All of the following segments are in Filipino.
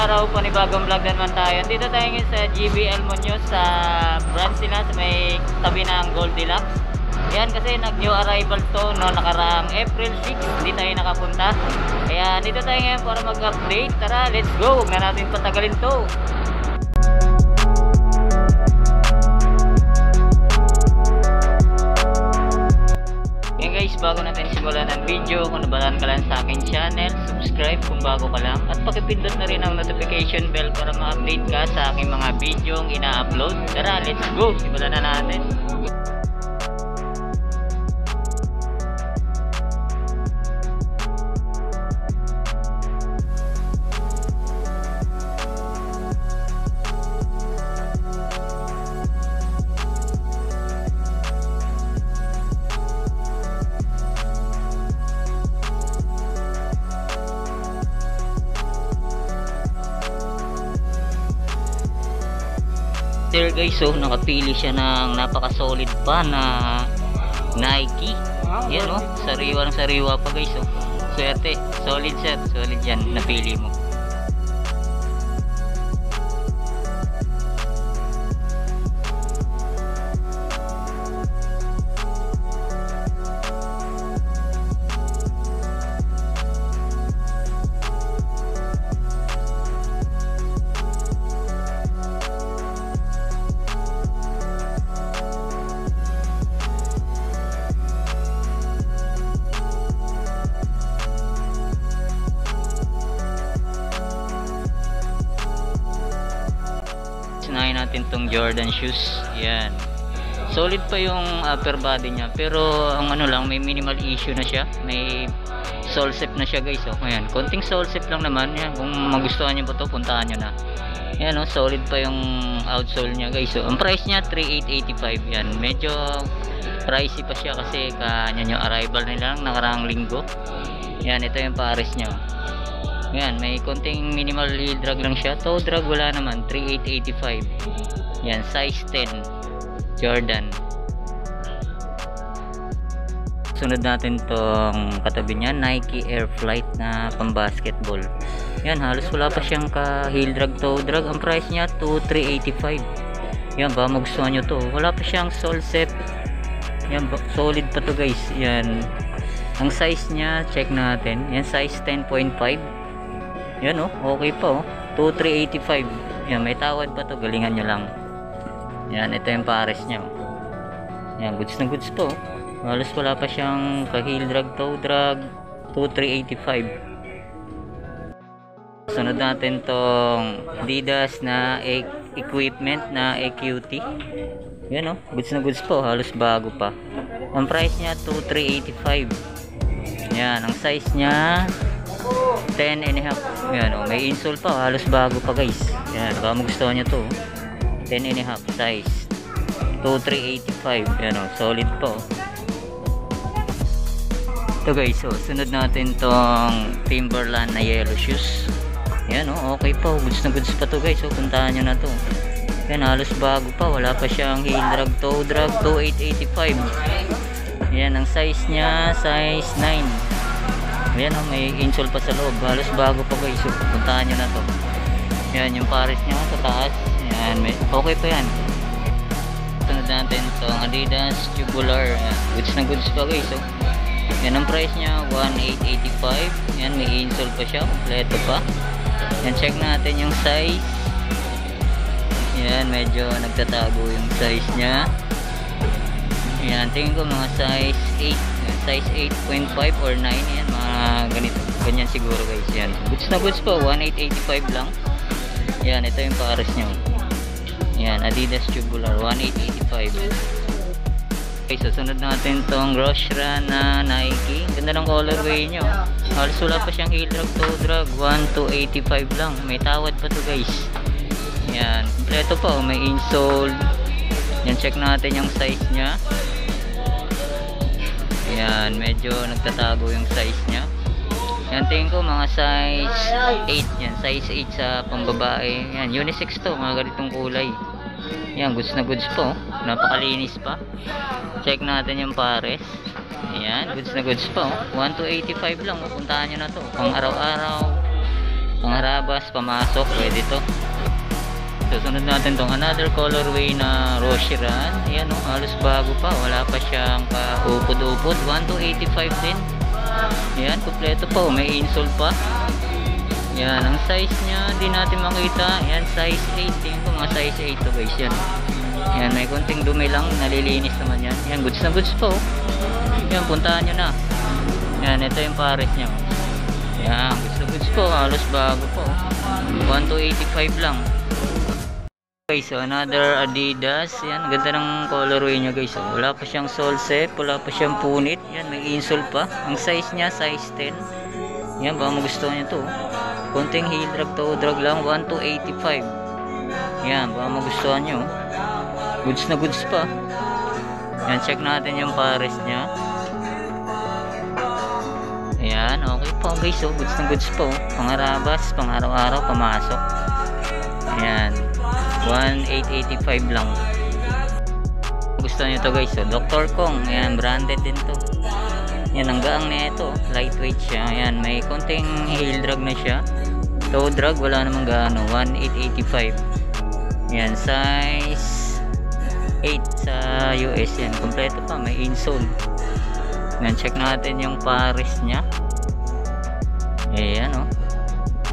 araw, panibagong vlog na naman tayo. Dito tayo ngayon sa GBL Muñoz sa branch nila sa may tabi ng Goldilocks. Yan kasi nag-new arrival to no nakaraang April 6, hindi tayo nakapunta. Kaya dito tayo ngayon para mag-update. Tara, let's go. Huwag na natin patagalin to. Guys, bago natin simulan ng video, kung nabalaan ka lang sa aking channel, subscribe kung bago ka lang at pakipindot na rin ang notification bell para ma-update ka sa aking mga video ang ina-upload. Tara, let's go! Simulan na natin. There guys, so nakapili siya ng napaka-solid pa na Nike. Yan oh, sariwa ng sariwa pa guys oh. Swerte, solid set, solid yan, napili mo. Sinayin natin tong Jordan shoes. Yan. Solid pa yung upper body niya, pero ang ano lang, may minimal issue na siya. May sole set na siya guys. Oh, ayan. Konting sole set lang naman. Yan. Kung magustuhan niyo po to, puntahan niyo na. Yan oh, solid pa yung outsole niya guys. So, ang price niya 3,885. Yan. Medyo pricey pa siya kasi kanya yung arrival nila lang nakaraang linggo. Yan, ito yung pares niya. Yan, may konting minimal heel drag lang siya. Toe drag wala naman, 3,885. Yan, size 10 Jordan. Sunod natin tong katabi niya, Nike Air Flight na pang basketball. Yan, halos wala pa siyang ka heel drag, toe drag. Ang price niya 2,385. Yan, ba magustuhan nyo to. Wala pa siyang sole set. Yan, solid pa to guys. Yan, ang size niya, check natin. Yan, size 10.5. Yan oh, okay pa oh. 2,385. Yan, may tawad pa to, galingan nyo lang. Yan, ito yung pares niya. Yan, goods na goods po. Halos wala pa siyang ka-heel drag, toe drag. 2,385. Sunod natin tong Adidas na equipment na AQT. Yan oh, goods na goods po, halos bago pa. Ang price niya 2,385. Yan, ang size niya 10.5. Yan oh, may insole pa, halos bago pa guys. Yan, baka magustuhan nyo to. 10.5 size, 2,385. Yan oh, solid po. Ito guys, so sunod natin tong Timberland na yellow shoes. Yan oh, okay pa, goods na goods pa to guys. So puntahan nyo na to. Yan, halos bago pa, wala pa siyang heel drag, toe drag. 2,885. Yan, ang size nya size 9. Ayan o, may insole pa sa loob. Halos bago pa guys. So, puntahan nyo na to. Yan, yung pares nya sa taas. Yan, okay pa yan. Tunod natin itong Adidas Tubular. Yan, goods na goods pa guys. So, yan, ang price nya 1,885. Yan, may insole pa siya. Kompleto pa. Yan, check natin yung size. Yan, medyo nagtatago yung size nya. Yan, tingin ko mga size 8. Size 8.5 or 9. Yan, mga ganito. Ganyan siguro guys. Yan, goods na goods po. 1,885 lang. Yan, ito yung pares nyo. Yan, Adidas Tubular. 1,885. Okay, so sunod natin tong Groshra na Nike. Ganda ng colorway nyo. Halos wala pa siyang heel drag, toe drag. 1,285 lang. May tawad pa to guys. Yan, kompleto pa oh. May insole. Yan, check natin yung size nya. Yan, medyo nagtatago yung size nya. Yan, tingin ko mga size 8. Yan, size 8 sa pambabae. Yan, unisex to, mga ganitong kulay. Yan, goods na goods po. Napakalinis pa. Check natin yung pares. Ayan, goods na goods po. 1,285 lang. Puntahan nyo na to. Pang araw-araw. Pangharabas, pamasok, pwede to. Susunod natin tong another colorway na Roshiran. Ayan o, halos bago pa, wala pa siyang kaupod-upod. 1285 din. Ayan, kompleto pa, may insole pa. Ayan, ang size nya di natin makita. Ayan, size 8. Tingin ko mga size 8 to guys yan. Ayan, may konting dumi lang, nalilinis naman yan. Ayan, goods na goods po. Ayan, puntahan nyo na. Ayan, ito yung pares nya. Ayan, goods na goods po, halos bago po. 1285 lang. Guys, so another Adidas. Yan, ganda ng colorway niya guys. So, wala pa siyang sole set, wala pa siyang punit. Yan, may insole pa. Ang size niya, size 10. Yan, baka magustuhan niyo to. Konting heel drag, toe drag lang, 1285. Yan, baka magustuhan niyo. Goods na goods pa. Yan, check natin yung pares niya. Ayan, okay po guys. So, goods na goods po. Pangarabas, pang araw-araw, pamasok. Ayan. 1885 lang. Gusto nyo to guys, so Dr. Kong, ayan, branded din to. Yan, ang gaang na ito, lightweight siya. Ayan, may konting heel drag na siya. Toe drag, wala namang gaano. 1885. Ayan, size 8 sa US. Yan, kompleto pa, may insole. Ayan, check natin yung pares nya. Ayan o.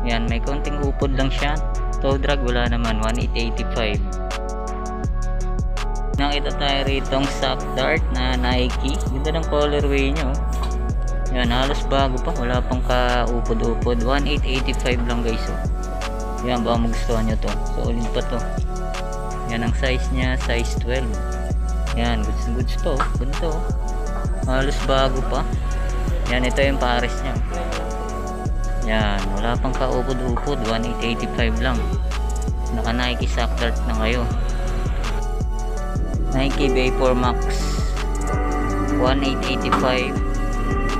Ayan, may konting upod lang siya. Toe drag, wala naman. 1885. Nakita tayo ritong sock dart na Nike. Ganda ng colorway nyo. Yan, halos bago pa, wala pang kaupod-upod. 1885 lang guys. Yan, baka magustuhan nyo to. Solid pa to. Yan, ang size nya, size 12. Yan, goods na goods to. Ganito, halos bago pa. Yan, ito yung pares nya. Yan, wala pang kaupod-upod. 1885 lang. Naka Nike sock dart na kayo. Nike Vapor Max 1885,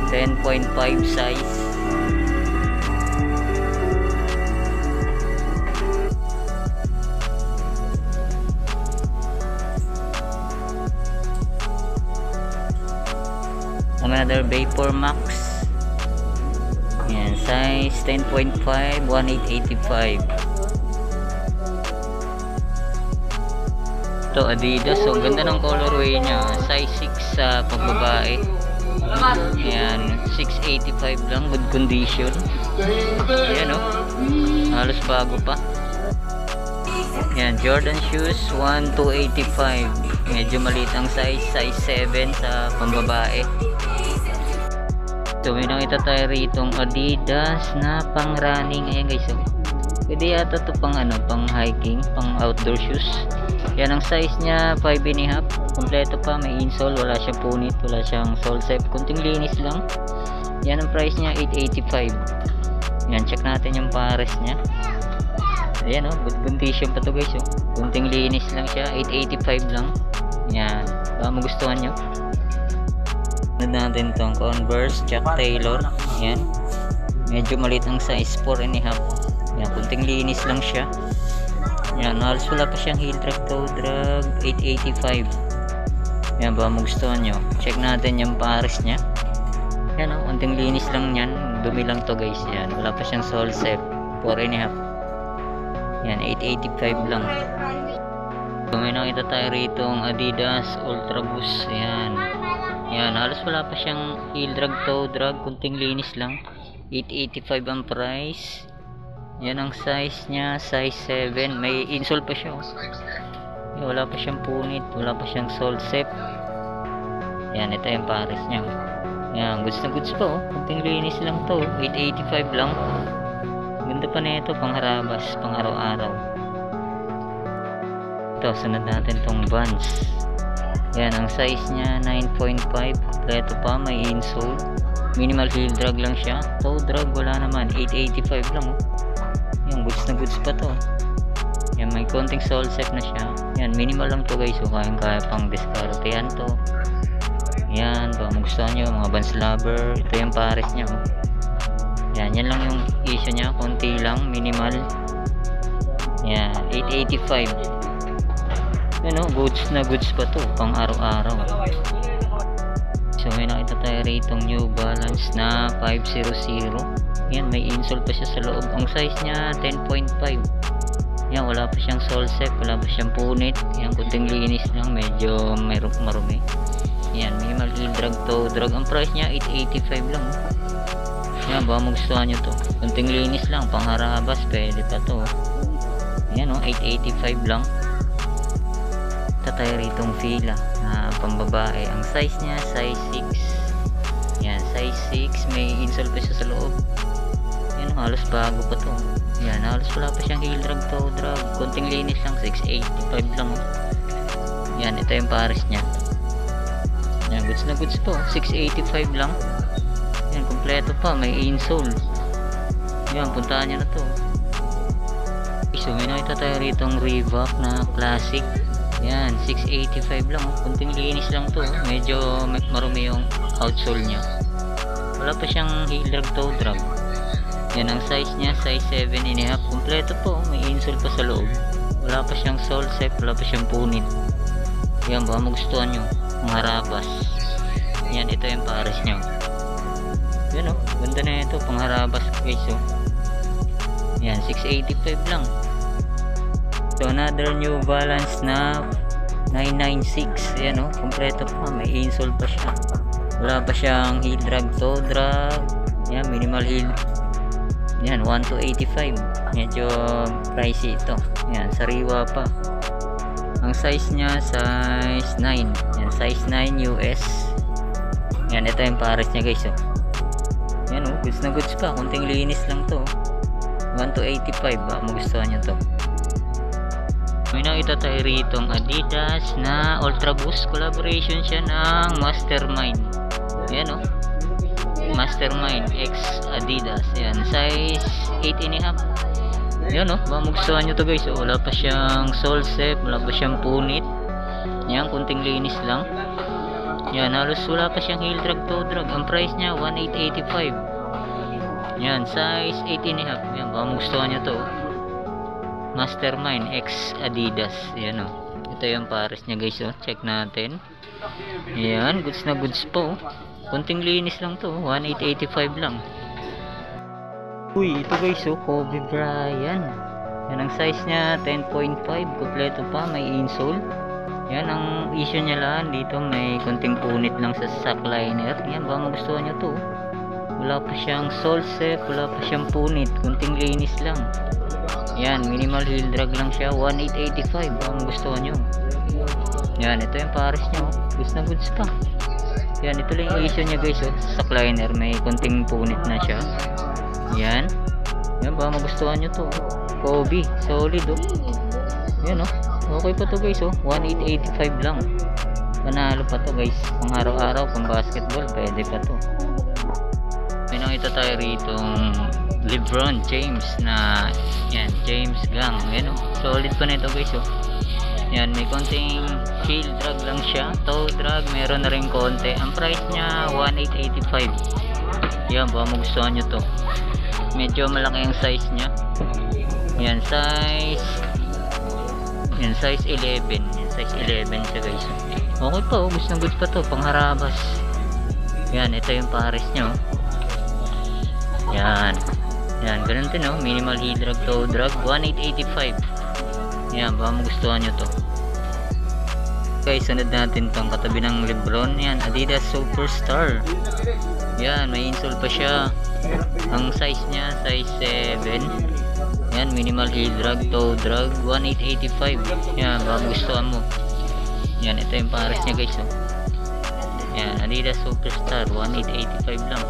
10.5 size. Another Vapor Max. Yan, size 10.5, 1885. Ito, Adidas. So, ganda ng colorway niya. Size 6 sa pagbabae. Yan, 685 lang. Good condition. Ayan o. Halos bago pa. Yan, Jordan shoes, 1285. Medyo maliit ang size. Size 7 sa pambabae. So, may nakita tayo ritong Adidas na pang running. Ayan guys, so, pwede yata ito pang ano, pang hiking, pang outdoor shoes. Yan, ang size nya 5.5. Kompleto pa, may insole, wala siyang punit, wala siyang sole set, kunting linis lang. Yan, ang price nya 885. Yan, check natin yung pares nya. Ayan o, good condition pa to guys. Kunting linis lang siya, 885 lang. Yan, baka magustuhan nyo. Natin tong Converse Chuck Taylor. Yan, medyo maliit ang size, 4.5. Yan, kunting linis lang siya. Yan, halos wala pa siyang heel drag, toe drag. 885. Yan, baka magustuhan nyo. Check natin yung pares nya. Yan o, kunting linis lang yan. Dumi lang to guys. Yan, wala pa siyang sole set, 4.5. Yan, 885 lang. So, may nakita tayo rito ang Adidas Ultra Boost. Yan. Yan, halos wala pa siyang heel drag, toe drag, kunting linis lang. 885 ang price. Yan, ang size nya, size 7. May insole pa siya. Yan, wala pa siyang punit, wala pa siyang sole set. Yan, ito yung pares nya. Yan, goods na goods pa. Kunting linis lang to. 885 lang. Ganda pa na ito, pang harabas, pang araw-araw. Ito, sunod natin tong Vans. Yan, ang size nya 9.5. Kompleto pa, may insole. Minimal heel drag lang siya. Toe drag, wala naman. 885 lang. Yan, goods na goods pa to. Yan, may konting sole set na siya. Yan, minimal lang to guys. So, kaya pang diskartehan to. Yan, baka magustuhan nyo, mga Vans lover. Ito yung pares nya. Yan, yan lang yung issue nya. Konti lang, minimal. Yan, 885. Yan o, goods na goods pa to, pang araw-araw. So may nakita tayo rito New Balance na 500. Yan, may insole pa siya sa loob. Ang size niya 10.5. Yan, wala pa siyang sole set, wala pa siyang punit. Yan, kunting linis lang, medyo may marumi. Yan, minimal heel drag, toe drag. Ang price niya 885 lang. Yan, baka magustuhan nyo to. Kunting linis lang, pangharabas, pwede pa to. Yan o, 885 lang. Tayo ritong fila na pambabae. Ang size niya size 6. Yan, size 6, may insole pa siya sa loob. Yan, halos bago pa to. Yan, halos wala pa siyang heel drag, toe drag. Kunting linis lang, 685 lang. Yan, ito yung pares niya. Yan, goods na goods po, 685 lang. Yan, kompleto pa, may insole. Yan, puntahan nyo na to. So may nakita tayo ritong Reebok na classic. Yan, 685 lang. Kunting linis lang to. Medyo marumi yung outsole niya. Wala pa siyang heel drag, toe drag. Yan, ang size niya size 7.5. Kompleto po, may insole pa sa loob. Wala pa siyang sole set, wala pa siyang punit. Yan, baka magustuhan nyo. Ang harabas. Yan, ito yung pares nyo. Yan o, ganda na ito, pang harabas guys o. Yan, 685 lang. So another New Balance na 996. Yan o, kompleto pa, may insole pa siya. Wala pa siyang heel drag, toe drag. Yan, minimal heel. Yan, 1285. Medyo pricey ito. Yan, sariwa pa. Ang size niya size 9. Yan, size 9 US. Yan, ito yung pares niya guys o. Yan o, goods na goods pa, kunting linis lang to. 1285, baka magustuhan nyo to. May nakita tayo ritong Adidas na Ultra Boost. Collaboration siya ng Mastermind. Yan o, Mastermind X Adidas. Yan, size 8.5. Yan o, baka magustuhan nyo to guys o. Wala pa siyang sole set, wala pa siyang punit. Yan, kunting linis lang. Yan, halos wala pa siyang heel drag, toe drag. Ang price niya 1885. Yan, size 8.5. Yan, baka magustuhan nyo to. Mastermind X Adidas. Yan o, ito yung pares niya guys o. Check natin. Yan, goods na goods po. Kunting linis lang to, 1885 lang. Uy, ito guys o, Kobe Bryant. Yan, ang size niya 10.5. Kompleto pa, may insole. Yan, ang issue niya lang dito, may kunting punit lang sa sack liner. Yan, baka magustuhan nyo to. Wala pa siyang sole set, wala pa siyang punit, kunting linis lang. Yan, minimal heel drag lang siya, 1885. Baka magustuhan nyo. Yan, ito yung pares nyo. Goods na goods pa. Yan, ito lang yung issue niya guys oh. Sack liner, may kunting punit na siya. Yan. Yan, baka magustuhan nyo to. Kobe, solid oh. Yan oh. Okay pa to guys oh, 1885 lang. Panalo pa to guys. Pang araw-araw, pang basketball, pwede pa to. May nakita tayo ritong LeBron James na yan, James Gang. Yan oh, solid pa nito guys oh. Yan, may konting heel drag lang siya, toe drag, meron na rin konti. Ang price niya 1885. Yan, baka magustuhan nyo to. Medyo malaki ang size niya. Yan, size 11. Yan, size 11 siya guys. Okay pa, gusto na goods pa to, pangharabas. Yan, ito yung pares nyo. Yan. Yan, ganun din oh, minimal heel drag, toe drag, 1885. Yan, baka magustuhan nyo to. Okay, sunod natin tong katabi ng LeBron. Yan, Adidas Superstar. Yan, may insole pa siya. Ang size niya, size 7. Yan, minimal heel drag, toe drag, 1885. Yan, baka magustuhan mo. Yan, ito yung pares niya guys oh. Yan, Adidas Superstar, 1885 lang.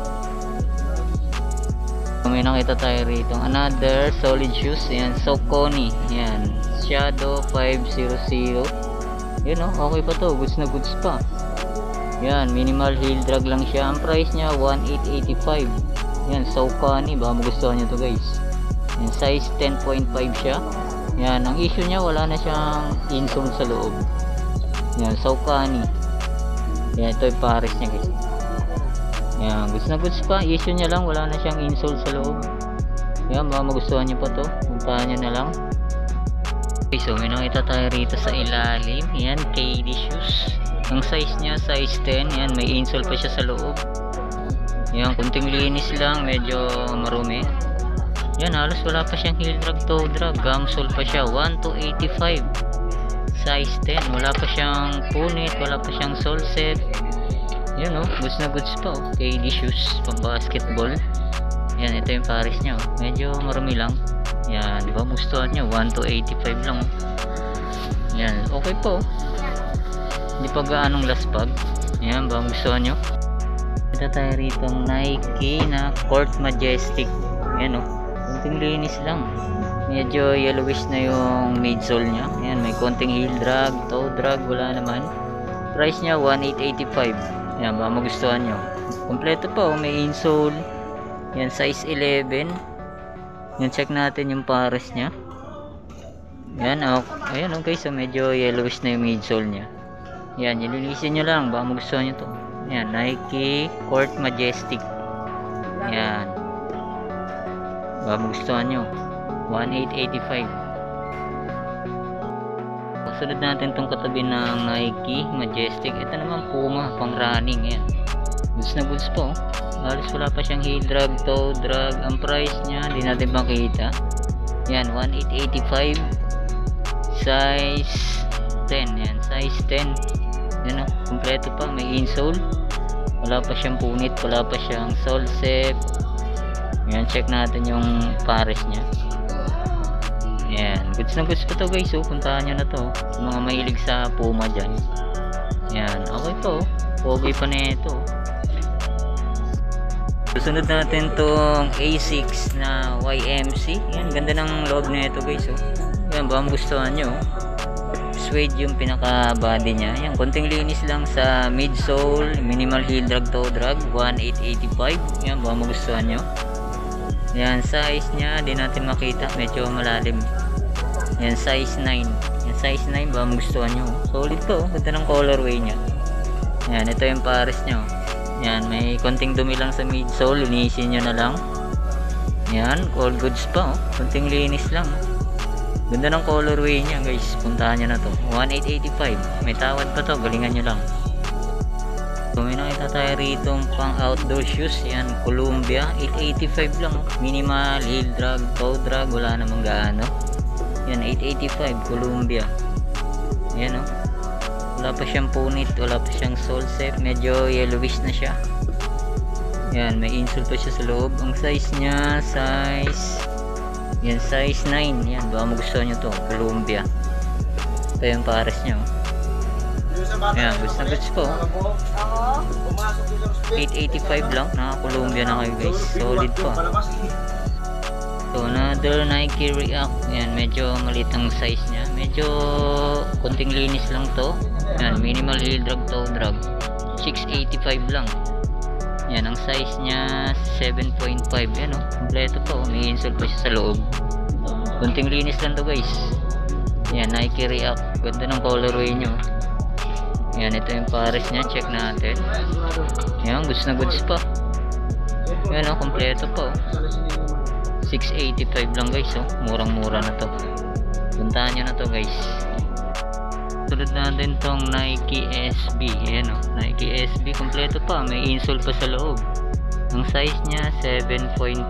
May nakita tayo rito another solid shoes. Yan, Saucony. Yan, Shadow 500. Yun oh, okay pa to, goods na goods pa. Yan, minimal heel drag lang siya. Ang price niya 1885. Yan, Saucony, baka magustuhan nyo to guys. Yan, size 10.5 siya. Yan, ang issue niya, wala na siyang insole sa loob. Yan, Saucony. Yan, ito yung pares niya guys. Yan, goods na goods pa. Issue niya lang, wala na siyang insole sa loob. Yan, baka magustuhan nyo pa to. Puntahan nyo na lang. Okay, so may nakita tayo rito sa ilalim. Yan, KD shoes. Ang size niya, size 10. Yan, may insole pa siya sa loob. Yan, kunting linis lang, medyo marumi. Yan, halos wala pa siyang heel drag, toe drag. Gum sole pa siya, 1 to 85. Size 10. Wala pa siyang punit, wala pa siyang sole set. Yan goods na goods pa KD shoes, pang basketball. Yan, ito yung pares niya medyo marumi lang. Yan, diba gustuhan nyo, 1 to 85 lang Yan, okay po. Hindi pa gaanong laspag. Yan, ba gustuhan nyo. Ito tayo rito Nike na Court Majestic. Yan konting linis lang, medyo yellowish na yung midsole nya. Yan, may konting heel drag, toe drag, wala naman. Price nya 1,885. Yan, ba magustuhan nyo. Kompleto pa may insole. Yan, size 11. Yan, check natin yung pares nya. Yan, ayan guys, medyo yellowish na yung midsole nya. Yan, nilinisin nyo lang, baka magustuhan nyo to. Yan, Nike Court Majestic. Yan, baka magustuhan nyo, 1,885. Sunod natin tong katabi ng Nike Majestic. Ito naman Puma, pang running. Yan, goods na goods po. Halos wala pa siyang heel drag, toe drag. Ang price nya hindi natin makita. Yan, 1,885. Size 10. Yan, size 10. Yan kompleto pa, may insole. Wala pa siyang punit, wala pa siyang sole set. Yan, check natin yung pares nya. Yan, goods na goods pa to guys. Puntahan nyo na to, mga mahilig sa Puma dyan. Yan, okay po. Pogi pa na ito. Susunod natin tong A6 na YMC. Yan, ganda ng loob na ito guys. Yan, baka magustuhan nyo. Suede yung pinaka body nya. Yan, konting linis lang sa midsole, minimal heel drag, toe drag, 1,885. Yan, baka magustuhan nyo. Yan, size nya di natin makita, medyo malalim. Yan, size 9. Yan, size 9, baka magustuhan nyo. Solid to, ganda ng colorway nya. Yan, ito yung pares nya. Yan, may konting dumi lang sa midsole, linisin nyo na lang. Yan, all goods pa konting linis lang. Ganda ng colorway nya guys, puntahan nyo na to. 1,885, may tawad pa to, galingan nyo lang. So may nakita tayo rito pang outdoor shoes. Yan, Columbia, 885 lang. Minimal heel drag, toe drag, wala namang gaano. Yan, 885 Columbia. Yan wala pa siyang punit, wala pa siyang sole set, medyo yellowish na siya. Yan, may insole pa siya sa loob. Ang size nya, yan, size 9. Yan, baka magustuhan nyo to, Columbia. Ito yung pares nya. Yan, goods na goods po. 885 lang, naka Columbia na kayo guys. Solid po. So another Nike React. Yan, medyo maliit ang size nya, medyo konting linis lang to. Yan, minimal heel drag, toe drag, 685 lang. Yan, ang size nya 7.5. Yan kompleto po, may insole pa siya sa loob. Konting linis lang to guys. Yan, Nike React, ganda ng colorway nyo. Yan, ito yung pares nya, check natin. Yan, goods na goods pa. Yan kompleto po. 685 lang guys. Murang mura na to, puntahan nyo na to guys. Tulad natin tong Nike SB. Yan Nike SB, kompleto pa, may insole pa sa loob. Ang size nya 7.5.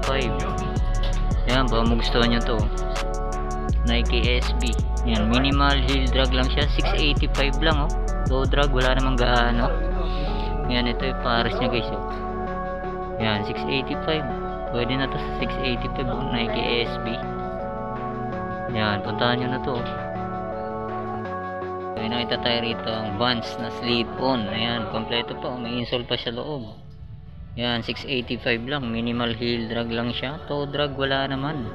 Yan, baka magustuhan nyo to, Nike SB. Yan, minimal heel drag lang siya, 685 lang toe drag, wala namang gaano. Yan, ito yung pares nya guys. Yan, 685. Pwede na to sa 685 Nike SB. Yan, puntahan nyo na to. May nakita tayo rito ang Vans na slip on. Ayan, kompleto pa, may insole pa sa loob. Yan, 685 lang, minimal heel drag lang siya, toe drag wala naman.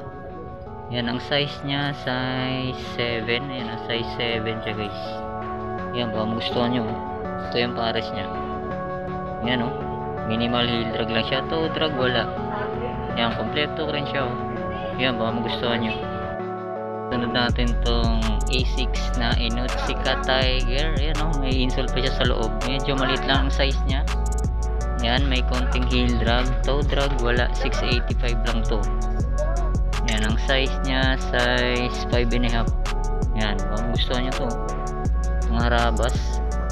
Yan, ang size nya size 7. Yan, ang size 7 siya guys. Yan, baka magustuhan nyo. Ito yung pares nya. Yan minimal heel drag lang siya, toe drag wala. Yan, kompleto rin siya Yan, baka magustuhan nyo. Sunod natin tong A6 na Inotsuka Tiger. Yan may insole pa siya sa loob, medyo maliit lang ang size nya. Yan, may konting heel drag, toe drag wala, 685 lang to. Yan, ang size nya size 5.5. Yan, baka magustuhan nyo to. Mga Harabas,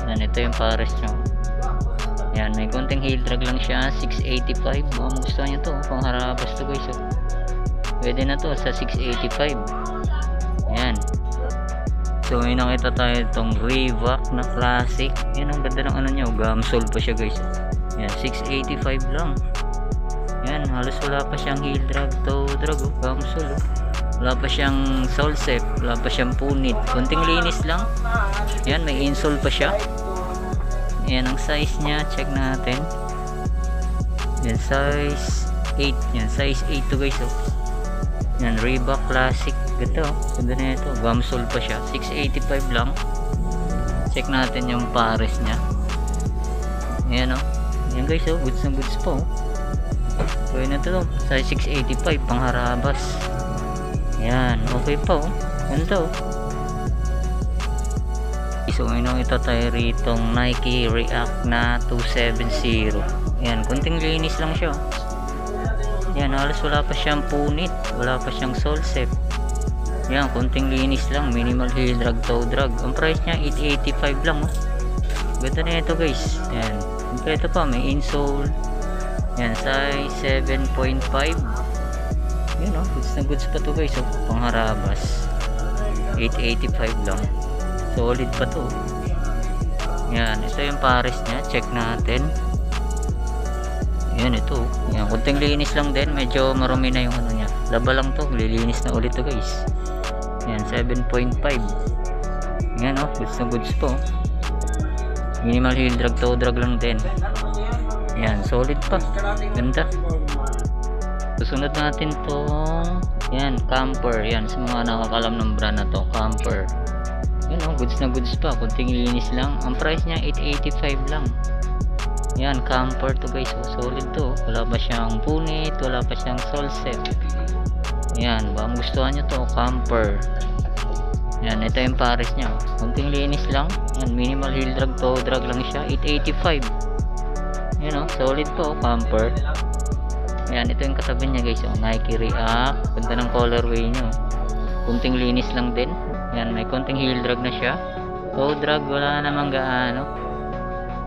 Yan, ito yung pares nyo. Yan, may konting heel drag lang siya. 685. Baka gusto nyo to, pang harabas to guys. Pwede na to sa 685. Yan. So may nakita tayo itong Reebok na classic. Yan, ang ganda ng ano nyo, gamsole pa siya guys. Yan, 685 lang. Yan, halos wala pa siyang heel drag, toe drag, gamsole. Wala pa siyang sole set, wala pa siyang punit. Kunting linis lang. Yan, may insole pa siya. Yan ang size niya, check natin. Yan, size 8. Yan, size 8 to guys. Yan, Reebok classic. Ganda, ganda na ito. Gamsole pa siya, 685 lang. Check natin yung pares niya. Yan yan guys, goods na goods po. So yun na ito, size 685, pang harabas. Yan, okay pa ganda So yun ito tayo ritong Nike React na 270. Yan, kunting linis lang siya. Yan, halos wala pa siyang punit, wala pa siyang sole set. Yan, kunting linis lang, minimal heel drag, toe drag. Ang price niya 885 lang. Ganda na ito guys. Yan, kompleto pa, may insole. Yan, size 7.5. Yan goods na goods pa to guys. Pang harabas, 885 lang. Solid pa to. Yan, ito yung pares niya, check natin. Yan, ito. Yan, kunting linis lang din. Medyo marumi na yung ano niya. Laba lang to, lilinis na ulit to guys. Yan, 7.5. Yan goods na goods po. Minimal heel drag, toe drag lang din. Yan, solid pa. Ganda. Susunod natin tong yan, Camper. Yan, sa mga nakakalam ng brand na to, Camper. Yan goods na goods pa. Kunting linis lang. Ang price niya 885 lang. Yan, Camper to guys. Solid to. Wala pa siyang punit, wala pa siyang sole set. Yan, baka magustuhan nyo to, Camper. Yan, ito yung pares niya. Kunting linis lang. Yan, minimal heel drag, toe drag lang siya, 885. Yan solid po, Camper. Yan, ito yung katabi niya guys. Nike React. Ganda ng colorway nyo. Kunting linis lang din. Yan, may kunting heel drag na siya. Toe drag, wala namang gaano.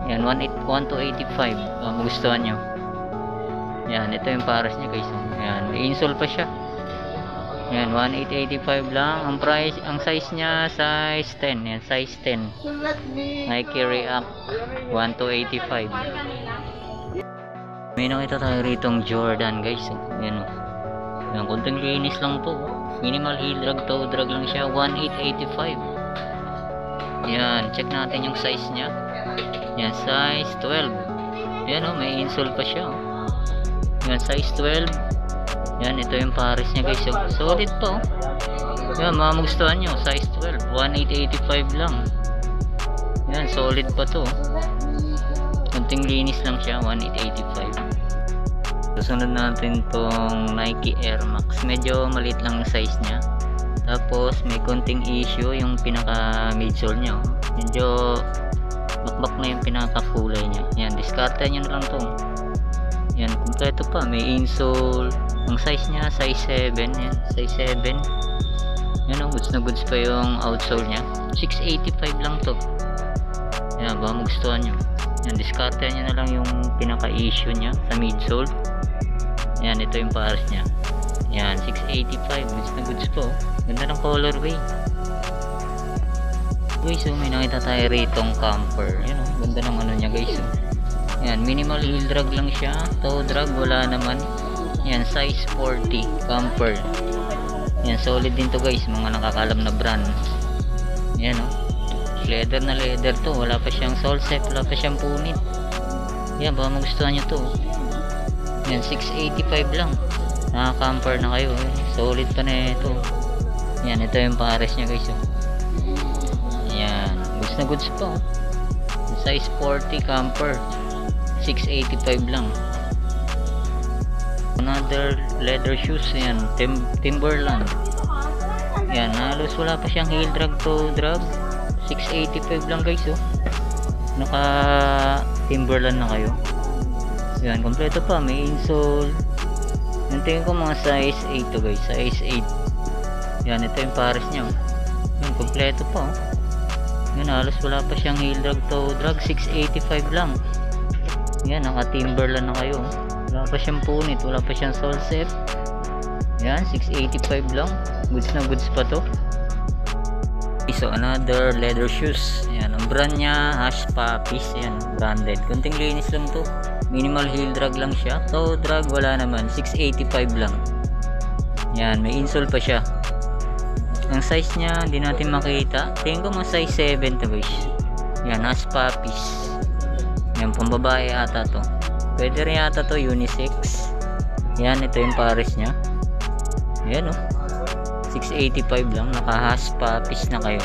Yan, 1285. Magustuhan nyo. Yan, ito yung pares niya guys. Yan, may insole pa siya. Yan, 1885 lang. Ang price, ang size niya, size 10. Yan, size 10. Nike React, 1285. May nakita tayo ritong Jordan guys. Yan yan, kunting linis lang to. Minimal heel drag, toe drag lang siya, 1885. Yan, check natin yung size niya. Yan, size 12. Yan may insole pa siya. Yan, size 12. Yan, ito yung pares niya guys. Solid po. Yan, magustuhan nyo, size 12, 1885 lang. Yan, solid pa to. Kunting linis lang siya, 1885. Susunod natin tong Nike Air Max. Medyo maliit lang yung size niya. Tapos may kunting issue yung pinaka midsole niya. Medyo bakbak na yung pinaka kulay niya. Yan, discarte nyo na lang to. Yan, kompleto pa, may insole. Ang size niya, size 7. Yan, size 7. Yan goods na goods pa yung outsole niya. 685 lang to. Yan, baka magustuhan nyo. Yan, discarte nyo na lang yung pinaka-issue niya sa midsole. Yan, ito yung pares niya. Yan, 685. Goods na goods po. Ganda ng colorway. Guys, may nakita tayo ritong Camper. Yan ganda ng ano niya guys. Yan, minimal heel drag lang siya. Toe drag, wala naman. Yan, size 40. Camper. Yan, solid din to guys. Mga nakakalam na brand. Yan leather na leather to. Wala pa siyang sole set. Wala pa siyang punit. Yan, baka magustuhan nyo to. Yan, 685 lang. Naka-Camper na kayo. Solid pa na ito. Yan, ito yung pares niya guys. Yan, goods na goods pa. Size 40 Camper, 685 lang. Another leather shoes. Yan, Timberland. Yan, halos wala pa siyang heel drag, toe drag, 685 lang guys. Naka Timberland na kayo. Yan, kompleto pa, may insole. Yung tingin ko mga size 8 to guys, size 8. Yan, ito yung pares niya. Yan, kompleto pa. Yan, halos wala pa siyang heel drag toe drag. 685 lang. Yan, naka Timberland na kayo. Wala pa siyang punit, wala pa siyang sole set. Yan, 685 lang. Goods na goods pa to. So another leather shoes. Yan, ang brand niya Hush Puppies. Yan, branded. Kunting linis lang to. Minimal heel drag lang siya. Toe drag wala naman. 685 lang. Yan, may insole pa siya. Ang size niya hindi natin makita. Tingin ko mga size 7 to guys. Yan, Hush Puppies. Yan, pambabae ata to. Pwede rin ata to unisex. Yan, ito yung pares niya. Yan oh. 685 lang. Naka Hush Puppies na kayo.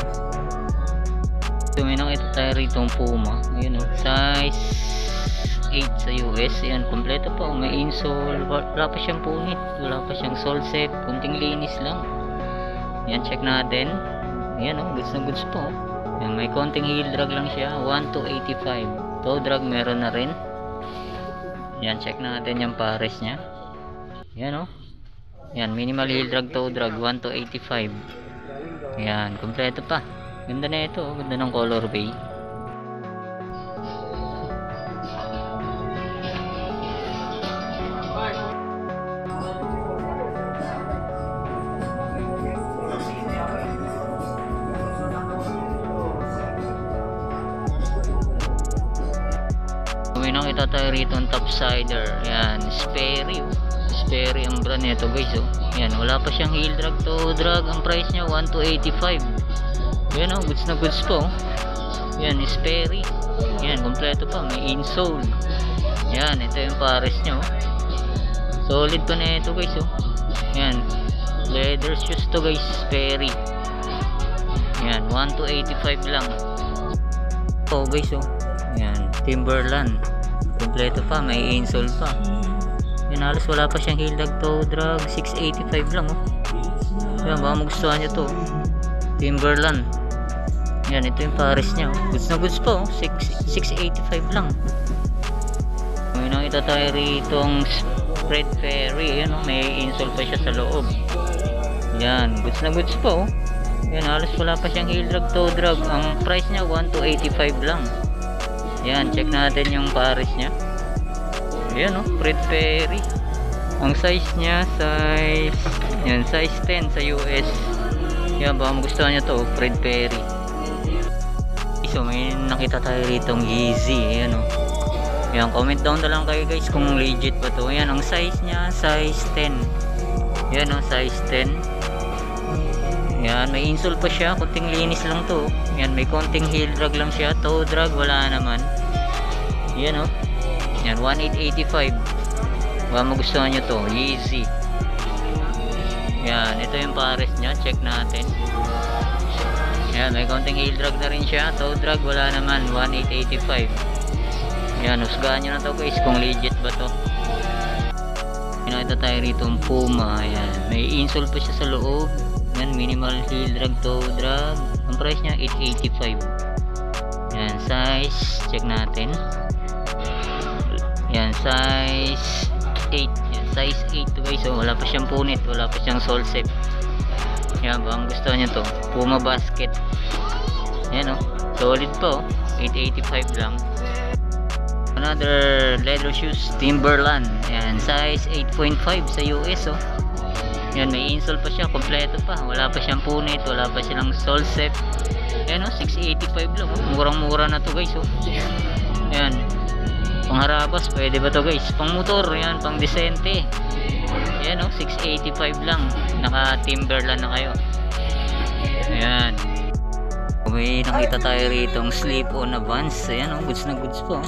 So may nakita tayo rito ang Puma. Ayan oh. Size 8 sa US. Yan, kompleto pa. May insole. Wala pa siyang punit. Wala pa siyang sole set. Kunting linis lang. Yan, check natin. Ayan oh. Goods na goods po. Yan, may konting heel drag lang siya. 1 to 85. Toe drag meron na rin. Yan, check natin yung pares niya. Yan oh. Yan, minimal heel drag, toe drag, 1 to 85. Yan, kompleto pa. Ganda na ito, ganda ng colorway. May nakita tayo rito ang topsider. Yan, Sperry oh. Sperry ang brand nito guys oh. Yan, wala pa siyang heel drag, toe drag. Ang price niya 1 to 85. Yan oh, goods na goods po. Yan, Sperry. Yan, kompleto pa, may insole. Yan, ito yung pares niya oh. Solid pa na ito guys oh. Yan, leather shoes to guys, Sperry. Yan, 1 to 85 lang. Oh guys oh. Yan, Timberland. Kompleto pa, may insole pa. Yan, halos wala pa siyang heel drag, toe drag. 685 lang oh. Yan, baka magustuhan nyo to. Timberland. Yan, ito yung pares niya oh. Goods na goods pa oh. 685 lang. May nakita tayo rito ang Spread Fairy. Yan oh, may insole pa siya sa loob. Yan, goods na goods pa oh. Yan, halos wala pa siyang heel drag, toe drag. Ang price niya 1 to 85 lang. Yan, check natin yung pares niya. Ayan o, Fred Perry. Ang size niya, yan, size 10 sa US. Yan, baka magustuhan nyo to, Fred Perry. So may nakita tayo ritong Yeezy. Ayan o. Yan, comment down na lang kayo guys kung legit ba to. Yan, ang size niya, size 10. Yan o, size 10. Yan, may insole pa siya, kunting linis lang to. Yan, may konting heel drag lang siya. Toe drag wala naman. Yan o. Yan, 1885. Baka magustuhan nyo to, Yeezy. Yan, ito yung pares nya. Check natin. Yan, may konting heel drag na rin siya. Toe drag wala naman, 1885. Yan, husgahan nyo na to guys kung legit ba to. Nakita tayo rito ang Puma. Yan, may insole pa siya sa loob. Yan, minimal heel drag, toe drag. Ang price nya 885. Yan, size check natin. Yan, size 8. Yan, size 8 to guys. So wala pa siyang punit, wala pa siyang sole set. Yan, bang gusto niyo to, Puma basket. Yan oh, solid po, 885 lang. Another leather shoes, Timberland. Yan, size 8.5 sa US oh. Yan, may insole pa siya, kompleto pa. Wala pa siyang punit, wala pa silang sole set. Yan oh, 685 lang oh. Murang-mura na to guys oh. Yan, pangharabas, pwede ba to guys? Pang motor, yan, pang desente. Yan oh, 685 lang. Naka Timberland na kayo. Ayan. May nakita tayo rito ang slip-on na Vans. Ayan oh, goods na goods po.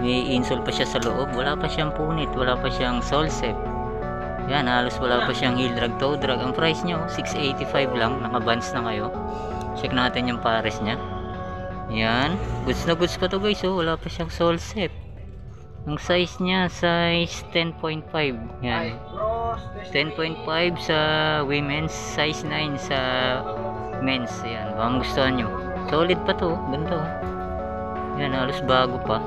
May insole pa siya sa loob. Wala pa siyang punit, wala pa siyang sole set. Yan, halos wala pa siyang heel drag, toe drag. Ang price nyo, 685 lang. Naka Vans na kayo. Check natin yung pares nya. Yan, goods na goods pa to guys oh. Wala pa siyang sole set. Ang size niya, size 10.5. Yan, 10.5 sa women's, size 9 sa men's. Yan, baka gustuhan nyo. Solid pa to, ganda oh. Yan, halos bago pa.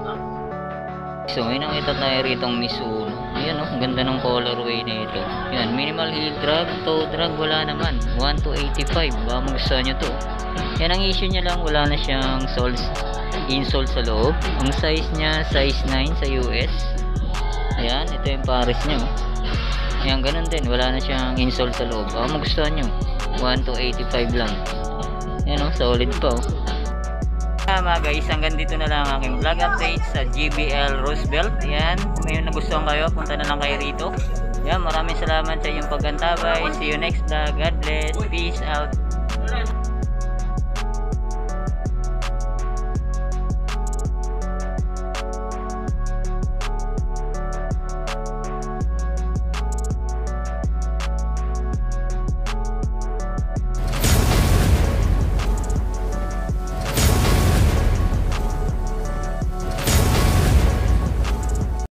So may nakita tayo rito ang Mizuno. Ayan oh, ang ganda ng colorway nito. Yan, minimal heel drag, toe drag wala naman. 1 to 85. Baka magustuhan nyo to. Yan ang issue niya lang, wala na siyang insole sa loob. Ang size niya, size 9 sa US. Ayan, ito yung pares niya oh. Ayan, ganun din, wala na siyang insole sa loob. Baka magustuhan nyo. 1 to 85 lang. Ayan oh, solid pa oh. Mga guys, hanggang dito na lang aking vlog update sa GBL Roosevelt. Yan, may nagustuhan kayo, punta na lang kayo rito. Yan, maraming salamat sa iyong paggantabay. See you next vlog. God bless. Peace out.